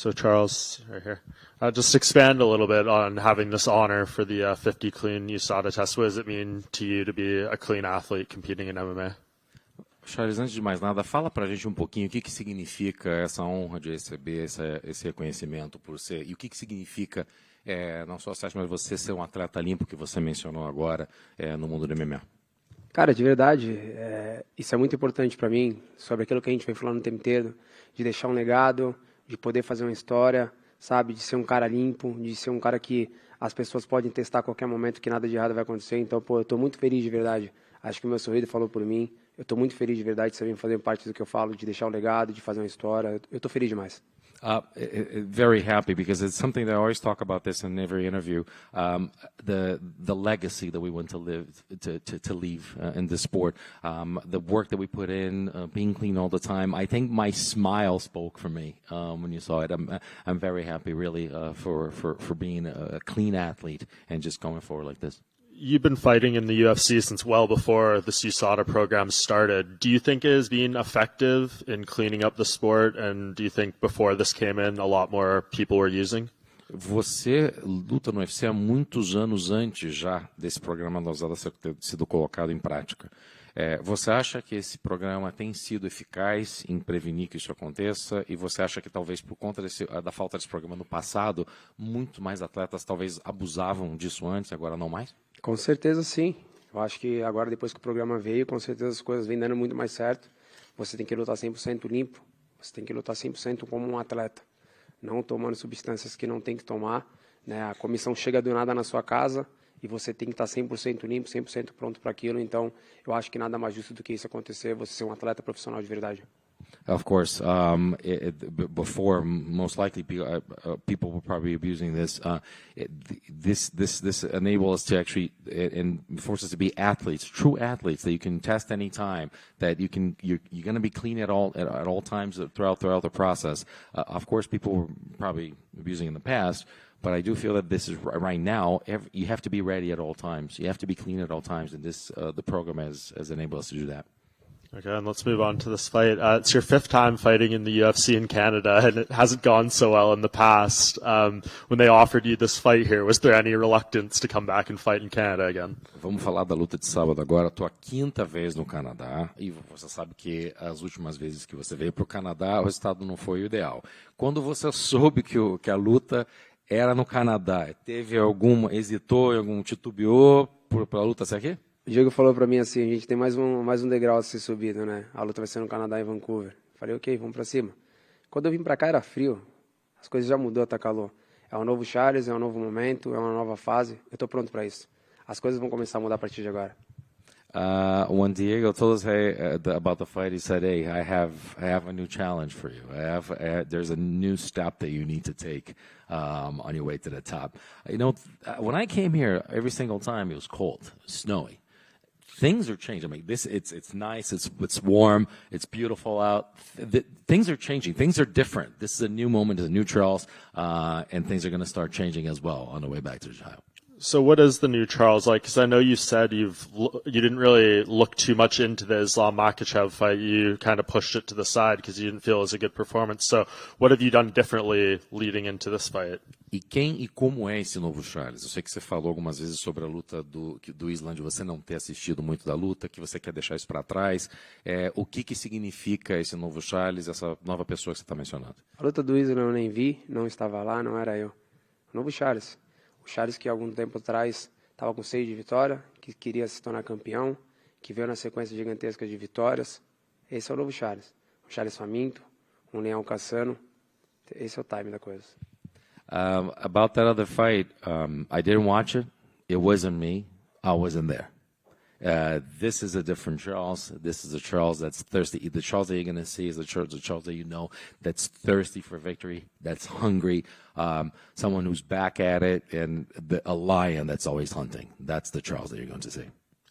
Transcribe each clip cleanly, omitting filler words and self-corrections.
So Charles, right here, just expand a little bit on having this honor for the 50 clean USADA test. What does it mean to you to be a clean athlete competing in MMA? Charles, antes de mais nada, fala pra gente um pouquinho o que significa essa honra de receber esse reconhecimento por ser, e o que significa, não só você, mas você ser um atleta limpo, que você mencionou agora, no mundo do MMA. Cara, de verdade, isso é muito importante para mim, sobre aquilo que a gente vem falando o tempo inteiro, de deixar um legado, de poder fazer uma história, sabe, de ser um cara limpo, de ser um cara que as pessoas podem testar a qualquer momento que nada de errado vai acontecer. Então, pô, eu tô muito feliz de verdade. Acho que o meu sorriso falou por mim. Eu tô muito feliz de verdade de saber fazer parte do que eu falo, de deixar um legado, de fazer uma história. Eu tô feliz demais. Very happy, because it's something that I always talk about this in every interview. The legacy that we want to live to leave in this sport, the work that we put in, being clean all the time. I think my smile spoke for me when you saw it. I'm very happy, really, for being a clean athlete and just going forward like this. You've been fighting in the UFC since well before this USADA program started. Do you think it has been effective in cleaning up the sport? And do you think before this came in, a lot more people were using? Você luta no UFC há muitos anos antes já desse programa da USADA ter sido colocado em prática. Você acha que esse programa tem sido eficaz em prevenir que isso aconteça? E você acha que talvez por conta da falta desse programa no passado, muito mais atletas talvez abusavam disso antes, agora não mais? Com certeza sim. Eu acho que agora, depois que o programa veio, com certeza as coisas vêm dando muito mais certo. Você tem que lutar 100% limpo, você tem que lutar 100% como um atleta, não tomando substâncias que não tem que tomar, né? A comissão chega do nada na sua casa e você tem que estar 100% limpo, 100% pronto para aquilo. Então, eu acho que nada mais justo do que isso acontecer, você ser um atleta profissional de verdade. Of course, before, most likely people were probably abusing this. This enables us to actually and forces us to be athletes, true athletes that you can test any time. That you're going to be clean at all times throughout the process. Of course, people were probably abusing in the past. But I do feel that this is right now. You have to be ready at all times. You have to be clean at all times, and this the program has enabled us to do that. Okay, and let's move on to this fight. It's your 5th time fighting in the UFC in Canada, and it hasn't gone so well in the past. When they offered you this fight here, was there any reluctance to come back and fight in Canada again? Vamos falar da luta de sábado agora. Estou a 5ª vez no Canadá, e você sabe que as últimas vezes que você veio para o Canadá, o resultado não foi o ideal. Quando você soube que a luta era no Canadá, hesitou, titubeou para a luta ser aqui? O Diego falou pra mim assim, a gente tem mais um degrau a ser subido, né? A luta vai ser no Canadá e Vancouver. Falei, ok, vamos pra cima. Quando eu vim pra cá era frio, as coisas já mudou, tá calor. É um novo Charles, é um novo momento, é uma nova fase. Eu tô pronto pra isso. As coisas vão começar a mudar a partir de agora. When Diego told us about the fight, he said, "Hey, I have a new challenge for you. There's a new step that you need to take on your way to the top." You know, when I came here, every single time it was cold, snowy. Things are changing. I mean, it's nice, it's warm, it's beautiful out. Things are changing. Things are different. This is a new moment, it's a new Charles, and things are going to start changing as well on the way back to Ohio. So what is the new Charles like? Because I know you said you didn't really look too much into the Islam Makhachev fight. You kind of pushed it to the side because you didn't feel it was a good performance. So what have you done differently leading into this fight? E quem e como é esse novo Charles? Eu sei que você falou algumas vezes sobre a luta do Islam, de você não ter assistido muito da luta, que você quer deixar isso para trás. O que significa esse novo Charles, essa nova pessoa que você está mencionando? A luta do Islam eu nem vi, não estava lá, não era eu. O novo Charles. O Charles que algum tempo atrás estava com 6 de vitória, que queria se tornar campeão, que veio na sequência gigantesca de vitórias. Esse é o novo Charles. Um Charles faminto, um leão caçando. Esse é o time da coisa. About that other fight, I didn't watch it. It wasn't me. I wasn't there. This is a different Charles. This is a Charles that's thirsty. The Charles that you're going to see is the Charles that you know that's thirsty for victory, that's hungry, someone who's back at it, and a lion that's always hunting. That's the Charles that you're going to see.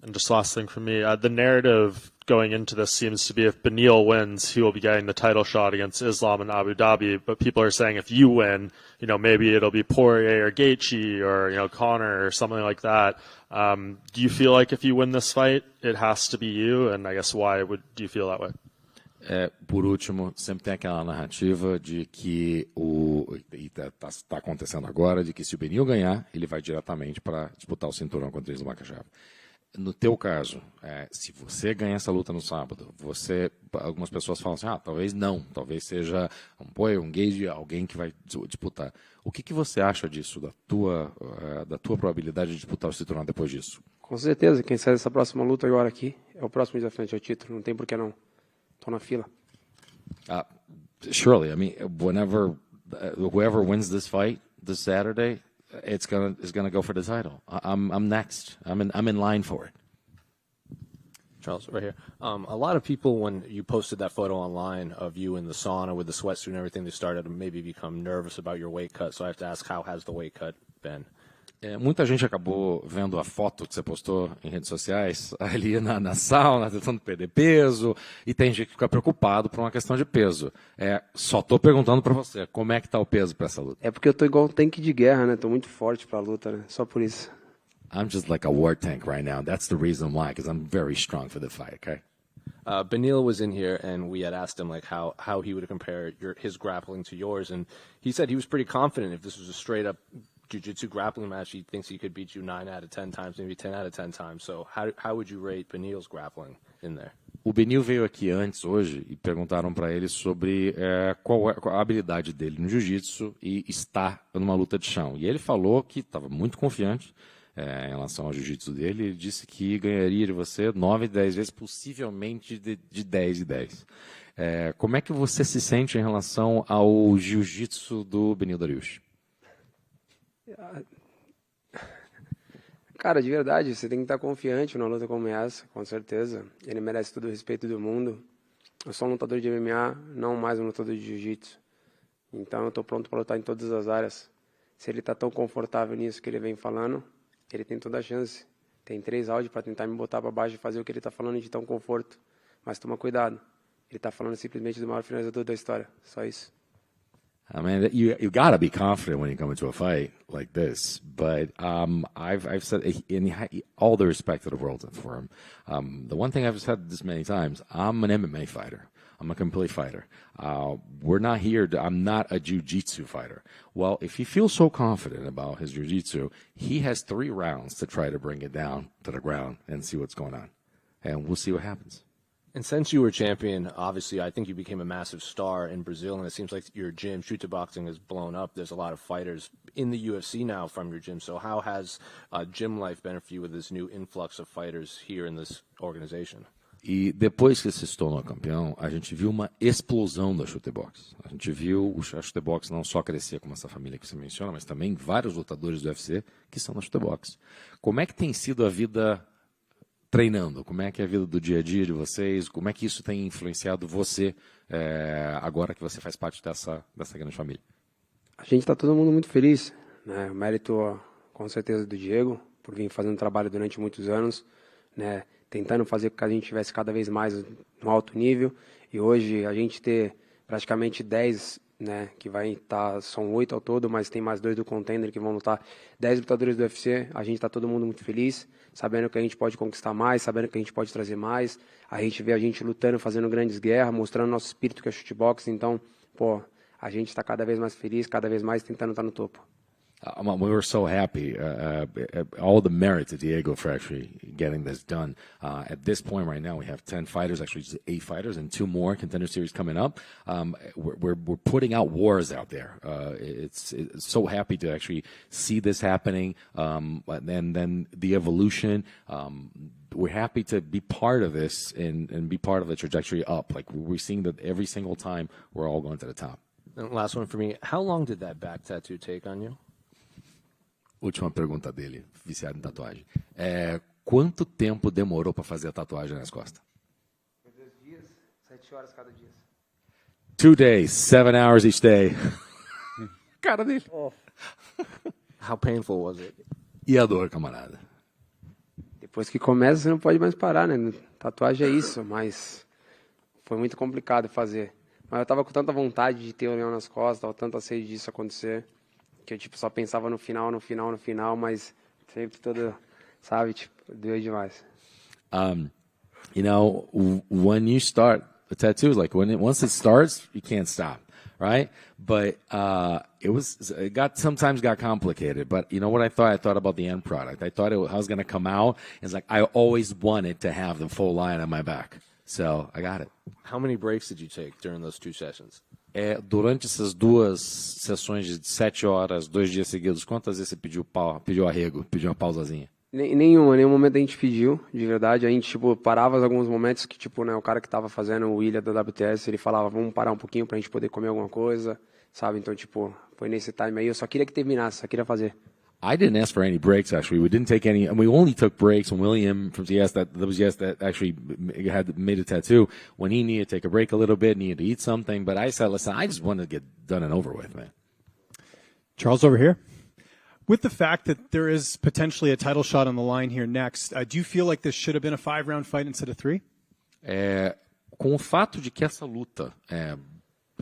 And just last thing for me, the narrative going into this seems to be if Beneil wins, he will be getting the title shot against Islam in Abu Dhabi. But people are saying if you win, maybe it'll be Poirier or Gaethje or, Conor or something like that. Do you feel like if you win this fight, it has to be you? And I guess why do you feel that way? Por último, sempre tem aquela narrativa de que está acontecendo agora, de que se o Beneil ganhar, ele vai diretamente para disputar o cinturão contra o Islam Makhachev. No teu caso, se você ganhar essa luta no sábado, algumas pessoas falam assim, talvez não, talvez seja um gauge, alguém que vai disputar. O que você acha disso, da tua probabilidade de disputar o cinturão depois disso? Com certeza, quem sai dessa próxima luta agora aqui é o próximo desafiante ao título, não tem por que não. Estou na fila. Surely, I mean, whoever wins this fight this Saturday, is gonna go for the title. I'm next. I'm in line for it. Charles, right here. A lot of people, when you posted that photo online of you in the sauna with the sweatsuit and everything, they started to maybe become nervous about your weight cut. So I have to ask, how has the weight cut been? Muita gente acabou vendo a foto que você postou em redes sociais ali na sauna, tentando perder peso, e tem gente que fica preocupado por uma questão de peso. Só estou perguntando para você, como é que está o peso para essa luta? É porque eu tô igual um tanque de guerra, né? Tô muito forte para a luta, né? Só por isso. I'm just like a war tank right now. That's the reason why, because I'm very strong for the fight, okay? Beneil was in here, and we had asked him like how he would compare his grappling to yours, and he said he was pretty confident if this was a straight up jiu-jitsu grappling match, he thinks he could beat you 9 out of 10 times, maybe 10 out of 10 times. So how would you rate Beneil's grappling in there? O Beneil veio aqui antes, hoje, e perguntaram para ele sobre qual a habilidade dele no jiu-jitsu e estar numa luta de chão. E ele falou que estava muito confiante em relação ao jiu-jitsu dele. Ele disse que ganharia de você 9, 10 vezes, possivelmente de 10 e 10. Como é que você se sente em relação ao jiu-jitsu do Beneil Dariush? Cara, de verdade, você tem que estar confiante numa luta como essa, com certeza. Ele merece todo o respeito do mundo. Eu sou um lutador de MMA, não mais um lutador de jiu-jitsu. Então eu estou pronto para lutar em todas as áreas. Se ele está tão confortável nisso que ele vem falando, ele tem toda a chance. Tem 3 áudios para tentar me botar para baixo e fazer o que ele está falando de tão conforto. Mas toma cuidado. Ele está falando simplesmente do maior finalizador da história. Só isso. I mean, you gotta be confident when you come into a fight like this. But I've said, in all the respect to the world for him, the one thing I've said this many times, I'm an MMA fighter. I'm a complete fighter. We're not here. I'm not a jiu-jitsu fighter. Well, if he feels so confident about his jiu-jitsu, he has 3 rounds to try to bring it down to the ground and see what's going on. And we'll see what happens. And since you were champion, obviously, I think you became a massive star in Brazil, and it seems like your gym, Chute Boxing, has blown up. There's a lot of fighters in the UFC now from your gym. So how has gym life been for you with this new influx of fighters here in this organization? E depois que se tornou campeão, a gente viu uma explosão da Chute Box. A gente viu a Chute Box não só crescer como essa família que você menciona, mas também vários lutadores do UFC que são na Chute Box. Como é que tem sido a vida treinando? Como é que é a vida do dia a dia de vocês? Como é que isso tem influenciado você agora que você faz parte dessa grande família? A gente está todo mundo muito feliz, né? O mérito, com certeza, do Diego, por vir fazendo trabalho durante muitos anos, né? Tentando fazer com que a gente tivesse cada vez mais no alto nível. E hoje a gente ter praticamente 10, né? Que vai estar, são 8 ao todo, mas tem mais 2 do contender que vão lutar. 10 lutadores do UFC, a gente está todo mundo muito feliz, sabendo que a gente pode conquistar mais, sabendo que a gente pode trazer mais. A gente vê a gente lutando, fazendo grandes guerras, mostrando nosso espírito que é chutebox. Então, a gente está cada vez mais feliz, cada vez mais tentando estar no topo. We were so happy. All the merit to Diego for actually getting this done. At this point right now, we have 10 fighters, actually just 8 fighters, and 2 more contender series coming up. We're putting out wars out there. It's so happy to actually see this happening, and then the evolution. We're happy to be part of this and be part of the trajectory up. Like we're seeing that every single time we're all going to the top. And last one for me. How long did that back tattoo take on you? Última pergunta dele, viciado em tatuagem. Quanto tempo demorou para fazer a tatuagem nas costas? 2 dias, 7 horas cada dia. 2 days, 7 hours each day. Cara dele. Oh. How painful was it? E a dor, camarada? Depois que começa, você não pode mais parar, né? Tatuagem é isso, mas foi muito complicado fazer. Mas eu tava com tanta vontade de ter o leão nas costas, tava tanta sede disso acontecer, que eu só pensava no final, mas sempre todo, sabe, doeu demais. You know, when you start A tattoo is like once it starts, you can't stop, right? But sometimes got complicated. But you know what I thought? I thought about the end product. I thought I was going to come out. It's like I always wanted to have the full line on my back. So I got it. How many breaks did you take during those 2 sessions? Durante essas 2 sessões de 7 horas, 2 dias seguidos, quantas vezes você pediu arrego, pediu uma pausazinha? Nenhum momento a gente pediu, de verdade. A gente, tipo, parava em alguns momentos que, tipo, né, o cara que tava fazendo o William da WTS, ele falava, vamos parar um pouquinho pra gente poder comer alguma coisa, sabe? Então, tipo, foi nesse time aí. Eu só queria que terminasse, só queria fazer. I didn't ask for any breaks, actually. We didn't take any, and we only took breaks when William from TS, that actually had made a tattoo, when he needed to take a break a little bit, needed to eat something. But I said, listen, I just wanted to get done and over with, man. Charles, over here. With the fact that there is potentially a title shot on the line here next, do you feel like this should have been a 5-round fight instead of 3? Com o fato de que essa luta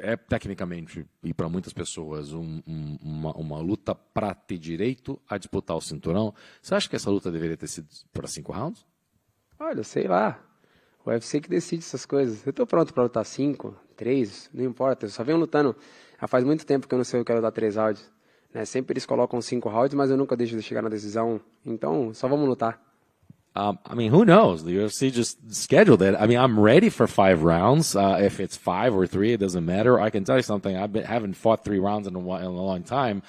é tecnicamente, e para muitas pessoas, uma luta para ter direito a disputar o cinturão, você acha que essa luta deveria ter sido para 5 rounds? Olha, sei lá. O UFC que decide essas coisas. Eu tô pronto para lutar 5, 3, não importa. Eu só venho lutando. Já faz muito tempo que eu não sei o que eu quero dar 3 rounds. Né? Sempre eles colocam 5 rounds, mas eu nunca deixo de chegar na decisão. Então, só vamos lutar. I mean, who knows? The UFC just scheduled it. I mean, I'm ready for 5 rounds. If it's 5 or 3, it doesn't matter. I can tell you something. Haven't fought 3 rounds in a long time.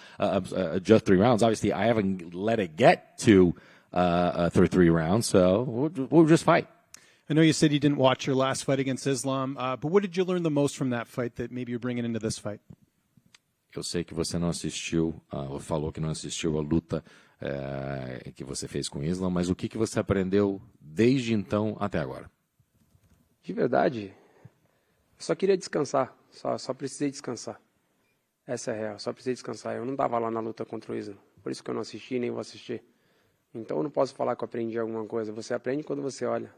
Just 3 rounds. Obviously, I haven't let it get to 3 rounds. So we'll just fight. I know you said you didn't watch your last fight against Islam, but what did you learn the most from that fight that maybe you're bringing into this fight? Eu sei que você não assistiu, falou que não assistiu a luta que você fez com o Islam, mas o que você aprendeu desde então até agora? De verdade, eu só queria descansar, só precisei descansar. Essa é a real, só precisei descansar. Eu não estava lá na luta contra o Islam, por isso que eu não assisti nem vou assistir. Então eu não posso falar que eu aprendi alguma coisa. Você aprende quando você olha.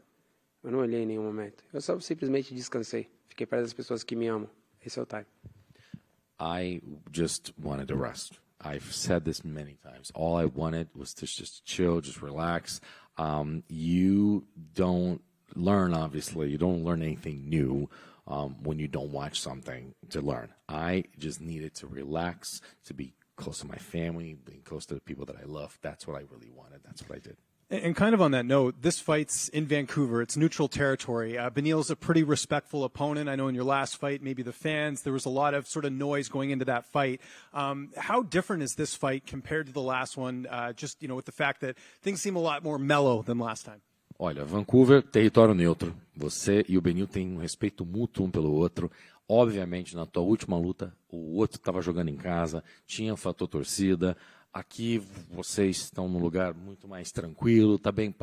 Eu não olhei em nenhum momento. Eu só simplesmente descansei. Fiquei perto das pessoas que me amam. Esse é o time. I just wanted to rest. I've said this many times. All I wanted was to just chill, just relax. You don't learn, obviously. You don't learn anything new when you don't watch something to learn. I just needed to relax, to be close to my family, being close to the people that I love. That's what I really wanted. That's what I did. And kind of on that note, this fight's in Vancouver. It's neutral territory. Beneil's a pretty respectful opponent. I know in your last fight, maybe the fans, there was a lot of sort of noise going into that fight. How different is this fight compared to the last one, just, you know, with the fact that things seem a lot more mellow than last time? Olha, Vancouver, território neutro. Você e o Beneil têm um respeito mútuo um pelo outro. Obviamente, na tua última luta, o outro estava jogando em casa, tinha fator torcida. Aqui vocês estão num lugar muito mais tranquilo, tá bem,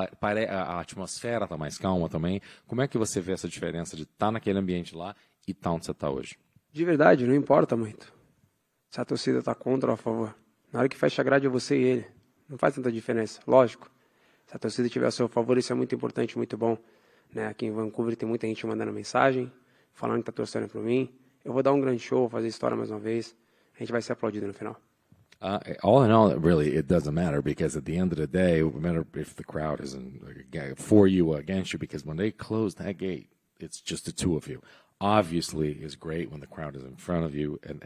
a atmosfera está mais calma também. Como é que você vê essa diferença de estar naquele ambiente lá e estar onde você está hoje? De verdade, não importa muito. Se a torcida está contra ou a favor. Na hora que fecha a grade é você e ele. Não faz tanta diferença, lógico. Se a torcida estiver a seu favor, isso é muito importante, muito bom. Né? Aqui em Vancouver tem muita gente mandando mensagem, falando que está torcendo por mim. Eu vou dar um grande show, vou fazer história mais uma vez. A gente vai ser aplaudido no final. All in all, really, it doesn't matter because at the end of the day, it doesn't matter if the crowd isn't for you or against you because when they close that gate, it's just the two of you. Obviously, it's great when the crowd is in front of you and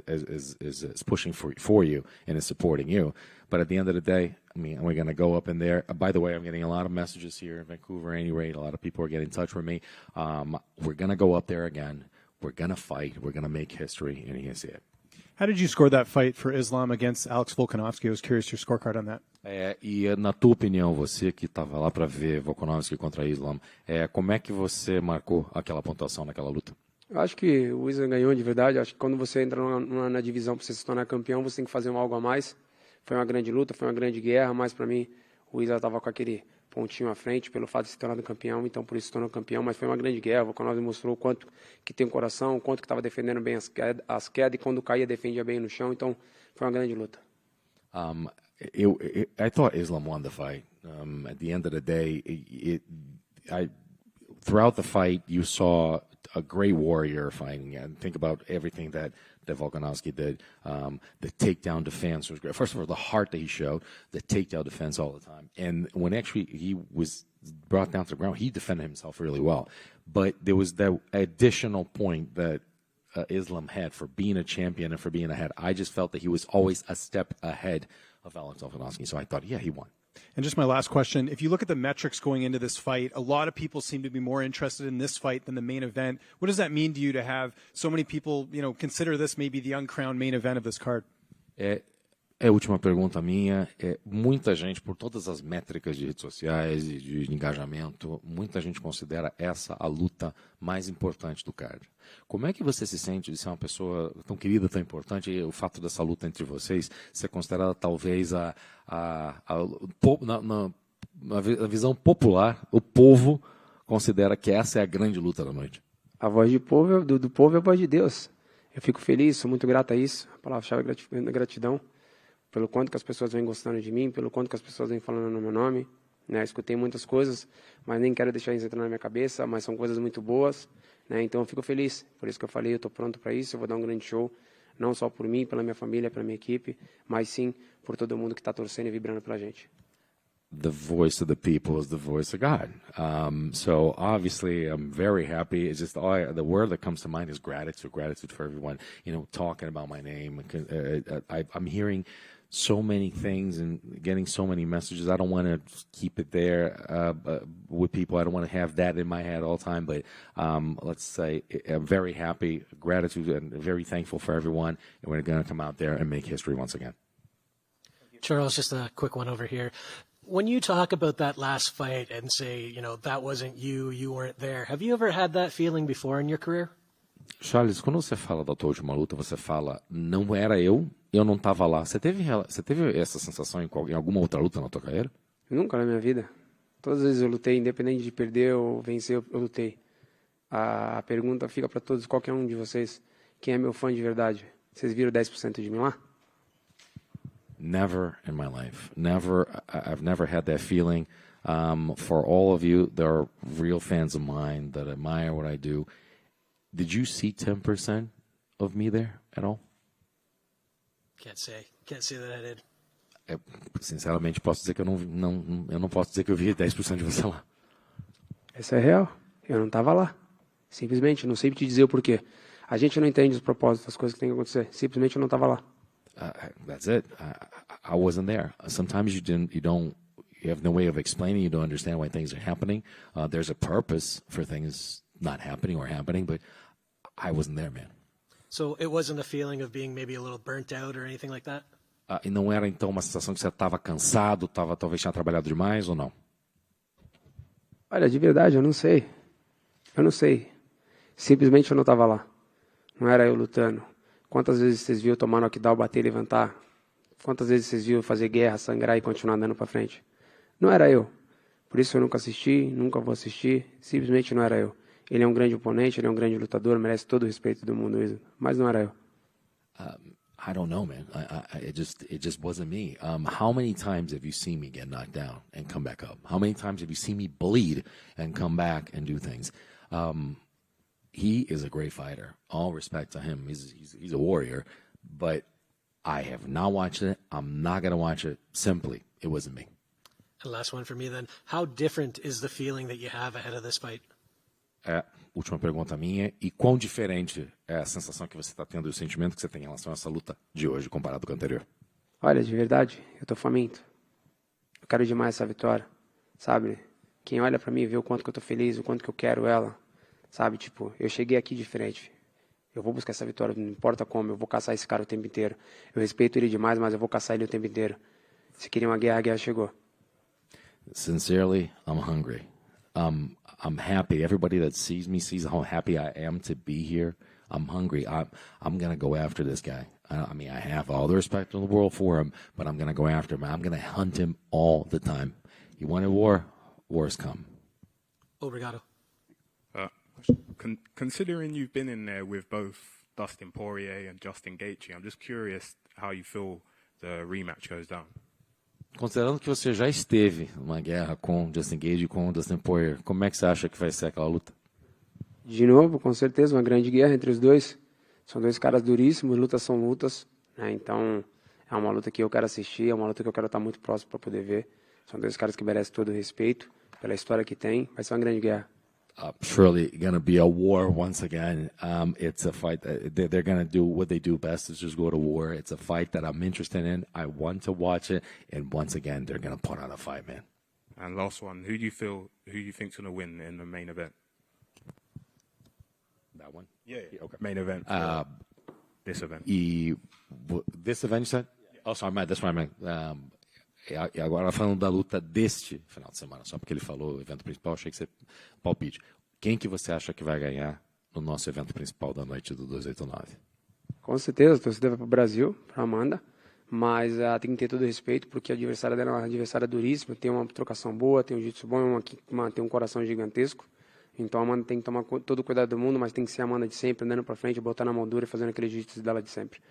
is pushing for you and is supporting you. But at the end of the day, I mean, we're going to go up in there. By the way, I'm getting a lot of messages here in Vancouver anyway. A lot of people are getting in touch with me. We're going to go up there again. We're going to fight. We're going to make history, and you're going to see it. How did you score that fight for Islam against Alex Volkanovski? I was curious your scorecard on that. E na tua opinião, você que estava lá para ver Volkanovski contra Islam, como é que você marcou aquela pontuação naquela luta? Eu acho que o Islam ganhou de verdade. Eu acho que quando você entra na divisão para você se tornar campeão, você tem que fazer algo a mais. Foi uma grande luta, foi uma grande guerra, mas para mim o Islam estava com aquele pontinho à frente pelo fato de se tornar campeão, então por isso se tornou campeão, mas foi uma grande guerra. O Volkanovski mostrou o quanto que tem coração, o quanto que estava defendendo bem as quedas e quando caía defendia bem no chão, então foi uma grande luta. I thought Islam won the fight. At the end of the day, throughout the fight, you saw a great warrior fighting. And think about everything that Volkanovski did. The takedown defense was great. First of all, the heart that he showed, the takedown defense all the time. And when actually he was brought down to the ground, he defended himself really well. but there was that additional point that Islam had for being a champion and for being ahead. I just felt that he was always a step ahead of Alex Volkanovski. So I thought, yeah, he won. And just my last question, if you look at the metrics going into this fight, a lot of people seem to be more interested in this fight than the main event. What does that mean to you to have so many people, consider this maybe the uncrowned main event of this card? A última pergunta minha. Muita gente, por todas as métricas de redes sociais e de engajamento, muita gente considera essa a luta mais importante do card. Como é que você se sente de ser uma pessoa tão querida, tão importante, e o fato dessa luta entre vocês ser considerada talvez na visão popular, o povo considera que essa é a grande luta da noite? A voz do povo é a voz de Deus. Eu fico feliz, sou muito grato a isso. A palavra-chave é gratidão. Pelo quanto que as pessoas vêm gostando de mim, pelo quanto que as pessoas vêm falando no meu nome. Né? Escutei muitas coisas, mas nem quero deixar isso entrar na minha cabeça, mas são coisas muito boas. Né? Então eu fico feliz. Por isso que eu falei, eu estou pronto para isso, eu vou dar um grande show, não só por mim, pela minha família, pela minha equipe, mas sim por todo mundo que está torcendo e vibrando pela gente. The voice of the people is the voice of God. So obviously, I'm very happy. It's just the word that comes to mind is gratitude. Gratitude for everyone, talking about my name. I'm hearing so many things and getting so many messages. I don't want to keep it there with people. I don't want to have that in my head all the time. But let's say I'm very happy, gratitude, and very thankful for everyone. And we're going to come out there and make history once again. Charles, just a quick one over here. When you talk about that last fight and say, that wasn't you, you weren't there, have you ever had that feeling before in your career? Charles, quando você fala da tua última luta, você fala, não era eu não estava lá. Você teve essa sensação em alguma outra luta na tua carreira? Nunca na minha vida. Todas as vezes eu lutei, independente de perder ou vencer, eu lutei. A pergunta fica para todos, qualquer um de vocês, quem é meu fã de verdade? Vocês viram 10% de mim lá? Never in my life. Never. I've never had that feeling. For all of you, there are real fans of mine that admire what I do. Did you see 10% of me there at all? Can't say that I did. Sinceramente, posso dizer que eu não posso dizer que eu vi 10% de você lá. Isso é real. Eu não estava lá. Simplesmente, não sei te dizer o porquê. A gente não entende os propósitos das coisas que tem que acontecer. Simplesmente eu não estava lá. That's it. I wasn't there. Sometimes you have no way of explaining. You don't understand why things are happening. There's a purpose for things not happening or happening, but I wasn't there, man. So it wasn't a feeling of being maybe a little burnt out or anything like that? E não era então uma sensação que você estava cansado, talvez tinha trabalhado demais ou não? Olha, de verdade, eu não sei. Eu não sei. Simplesmente eu não estava lá. Não era eu lutando. Quantas vezes vocês viram tomar knockdown, bater e levantar? Quantas vezes vocês viram fazer guerra, sangrar e continuar andando para frente? Não era eu. Por isso eu nunca assisti, nunca vou assistir. Simplesmente não era eu. Ele é um grande oponente, ele é um grande lutador, merece todo o respeito do mundo, mas não era eu. I don't know, man. It just wasn't me. How many times have you seen me get knocked down and come back up? How many times have you seen me bleed and come back and do things? He is a great fighter. All respect to him. He's a warrior. But I have not watched it. I'm not going to watch it. Simply, it wasn't me. And last one for me then. How different is the feeling that you have ahead of this fight? Última pergunta minha. E quão diferente é a sensação que você está tendo e o sentimento que você tem em relação a essa luta de hoje comparado com a anterior? Olha, de verdade, eu tô faminto. Eu quero demais essa vitória, sabe? Quem olha pra mim vê o quanto que eu tô feliz, o quanto que eu quero ela, sabe? Tipo, eu cheguei aqui diferente. Eu vou buscar essa vitória, não importa como, eu vou caçar esse cara o tempo inteiro. Eu respeito ele demais, mas eu vou caçar ele o tempo inteiro. Se queria uma guerra, a guerra chegou. Sincerely, I'm hungry. I'm happy. Everybody that sees me sees how happy I am to be here. I'm hungry. I'm going to go after this guy. I mean, I have all the respect in the world for him, but I'm going to go after him. I'm going to hunt him all the time. You wanted war? Wars come. Obrigado. Considering you've been in there with both Dustin Poirier and Justin Gaethje, I'm just curious how you feel the rematch goes down. Considerando que você já esteve numa guerra com Justin Gaethje e com Dustin Poirier, como é que você acha que vai ser aquela luta? De novo, com certeza, uma grande guerra entre os dois. São dois caras duríssimos, lutas são lutas, né? Então, é uma luta que eu quero assistir, é uma luta que eu quero estar muito próximo para poder ver. São dois caras que merecem todo o respeito pela história que tem. Vai ser uma grande guerra. surely going to be a war once again. It's a fight that they're going to do what they do best is just go to war. It's a fight that I'm interested in. I want to watch it. And once again, they're going to put on a fight, man. And last one, who do you think's going to win in the main event? That one? Yeah. Okay. Main event. This event. This event, you said? Yeah. Oh, sorry, that's what I meant. E agora falando da luta deste final de semana, só porque ele falou o evento principal, achei que você palpite. Quem que você acha que vai ganhar no nosso evento principal da noite do 289? Com certeza, a torcida vai para o Brasil, para Amanda, mas tem que ter todo respeito, porque a adversária dela é uma adversária duríssima, tem uma trocação boa, tem um jiu-jitsu bom, tem um coração gigantesco. Então a Amanda tem que tomar todo o cuidado do mundo, mas tem que ser a Amanda de sempre, andando para frente, botar na moldura e fazendo aquele jiu-jitsu dela de sempre.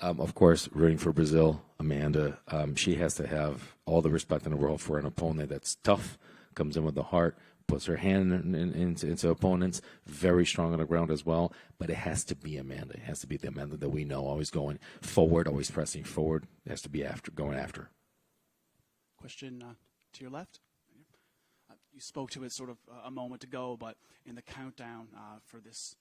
Of course, rooting for Brazil, Amanda. She has to have all the respect in the world for an opponent that's tough, comes in with the heart, puts her hand into opponents, very strong on the ground as well. But it has to be Amanda. It has to be the Amanda that we know, always going forward, always pressing forward. It has to be going after. Question to your left. You spoke to it sort of a moment ago, but in the countdown for this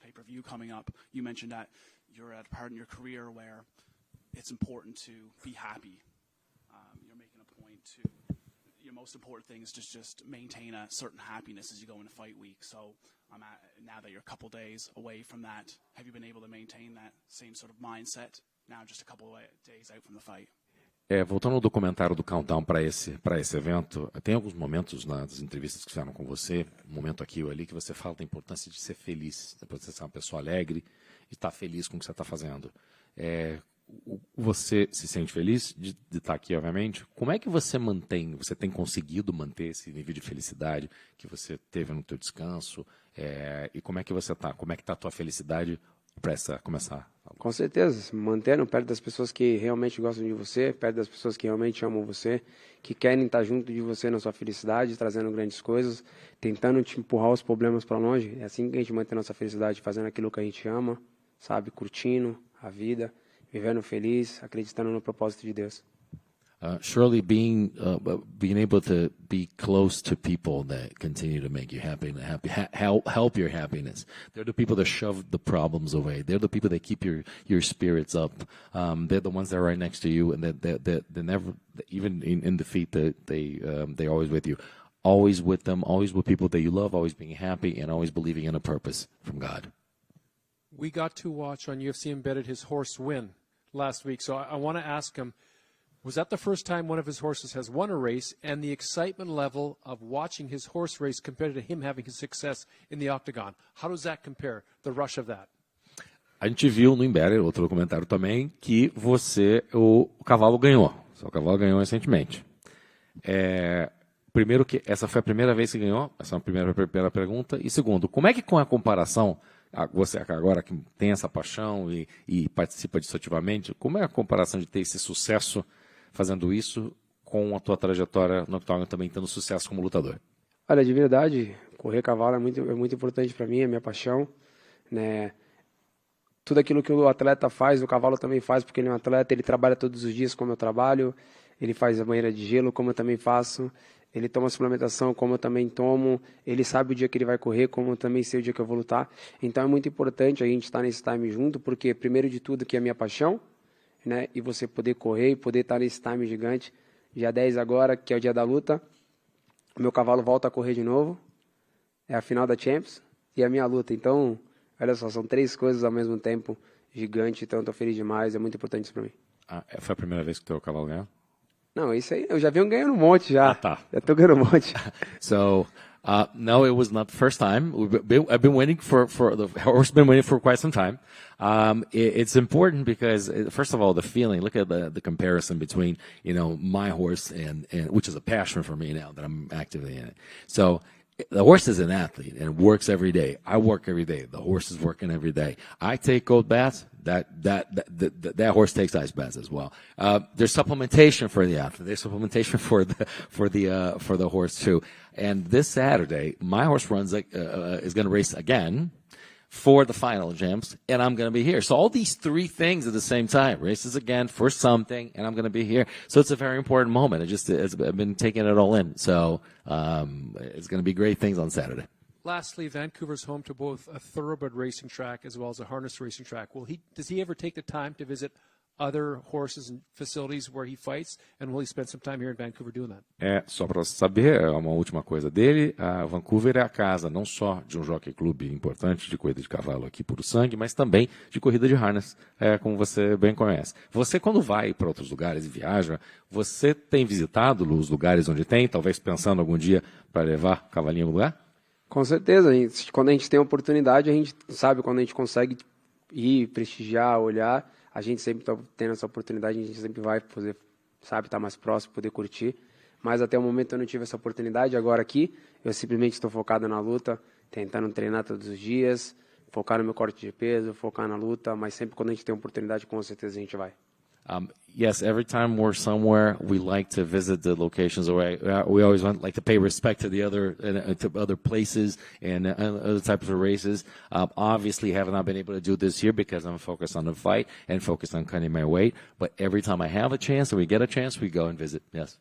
pay-per-view coming up, you mentioned that you're at a part in your career where it's important to be happy. You're making a point to your most important thing is just maintain a certain happiness as you go into fight week. So now that you're a couple days away from that, have you been able to maintain that same sort of mindset now just a couple of days out from the fight? Voltando ao documentário do Countdown para esse evento, tem alguns momentos nas entrevistas que fizeram com você, um momento aqui ou ali, que você fala da importância de ser feliz, da importância de ser uma pessoa alegre e estar feliz com o que você está fazendo. Você se sente feliz de estar aqui, obviamente? Como é que você tem conseguido manter esse nível de felicidade que você teve no teu descanso? E como é que você está? Como é que está a tua felicidade para começar? Com certeza, se mantendo perto das pessoas que realmente gostam de você, perto das pessoas que realmente amam você, que querem estar junto de você na sua felicidade, trazendo grandes coisas, tentando te empurrar os problemas para longe. É assim que a gente mantém a nossa felicidade, fazendo aquilo que a gente ama, sabe, curtindo a vida, vivendo feliz, acreditando no propósito de Deus. Surely being able to be close to people that continue to make you happy and help your happiness. They're the people that shove the problems away. They're the people that keep your spirits up. They're the ones that are right next to you, and that they never, even in defeat, they're always with you. Always with them, always with people that you love, always being happy, and always believing in a purpose from God. We got to watch on UFC Embedded his horse win last week, so I want to ask him, was that the first time one of his horses has won a race, and the excitement level of watching his horse race compared to him having his success in the octagon? How does that compare, the rush of that? A gente viu no Embedded, outro documentário também, que o cavalo ganhou. O cavalo ganhou recentemente. Primeiro que essa foi a primeira vez que ganhou, essa é a primeira pergunta. E segundo, como é que com a comparação, você agora que tem essa paixão e participa disso ativamente, como é a comparação de ter esse sucesso fazendo isso com a tua trajetória no octógono também tendo sucesso como lutador? Olha, de verdade, correr cavalo é muito importante para mim, é minha paixão, né? Tudo aquilo que o atleta faz, o cavalo também faz, porque ele é um atleta, ele trabalha todos os dias como eu trabalho, ele faz a banheira de gelo como eu também faço, ele toma suplementação como eu também tomo, ele sabe o dia que ele vai correr, como eu também sei o dia que eu vou lutar. Então é muito importante a gente estar nesse time junto, porque primeiro de tudo que é a minha paixão, né? E você poder correr e poder estar nesse time gigante. Dia 10 agora, que é o dia da luta, o meu cavalo volta a correr de novo, é a final da Champions e a minha luta. Então, olha só, são 3 coisas ao mesmo tempo, gigante, então eu tô feliz demais, é muito importante isso para mim. Foi a primeira vez que o teu cavalo ganhou? Não, isso aí, eu já venho ganhando um monte já. Tá. Já tô ganhando um monte. So, no, it was not the first time. I've been waiting the horse been waiting for quite some time. It's important because, first of all, the feeling, look at the comparison between, my horse and which is a passion for me now that I'm actively in it. So, the horse is an athlete and works every day. I work every day. The horse is working every day. I take cold baths. That horse takes ice baths as well. There's supplementation for the athlete. There's supplementation for the horse too. And this Saturday, my horse is going to race again for the final, James, and I'm going to be here. So all these three things at the same time, races again for something, and I'm going to be here. So it's a very important moment. I've been taking it all in. So it's going to be great things on Saturday. Lastly, Vancouver's home to both a thoroughbred racing track as well as a harness racing track. Does he ever take the time to visit other horses and facilities where he fights, and will he spend some time here in Vancouver doing that? Só para saber, uma última coisa dele, Vancouver é a casa não só de um jockey clube importante de corrida de cavalo aqui puro sangue, mas também de corrida de harness, como você bem conhece. Você, quando vai para outros lugares e viaja, você tem visitado os lugares onde tem, talvez pensando algum dia para levar cavalinho no lugar? Com certeza, quando a gente tem oportunidade, a gente sabe, quando a gente consegue ir, prestigiar, olhar, a gente sempre está tendo essa oportunidade, a gente sempre vai poder, sabe, estar mais próximo, poder curtir. Mas até o momento eu não tive essa oportunidade. Agora aqui, eu simplesmente estou focado na luta, tentando treinar todos os dias, focar no meu corte de peso, focar na luta, mas sempre quando a gente tem oportunidade, com certeza a gente vai. Yes, every time we're somewhere, we like to visit the locations. We always like to pay respect to the other places and other types of races. Obviously, have not been able to do this year because I'm focused on the fight and focused on cutting my weight. But every time I have a chance and we get a chance, we go and visit. Yes.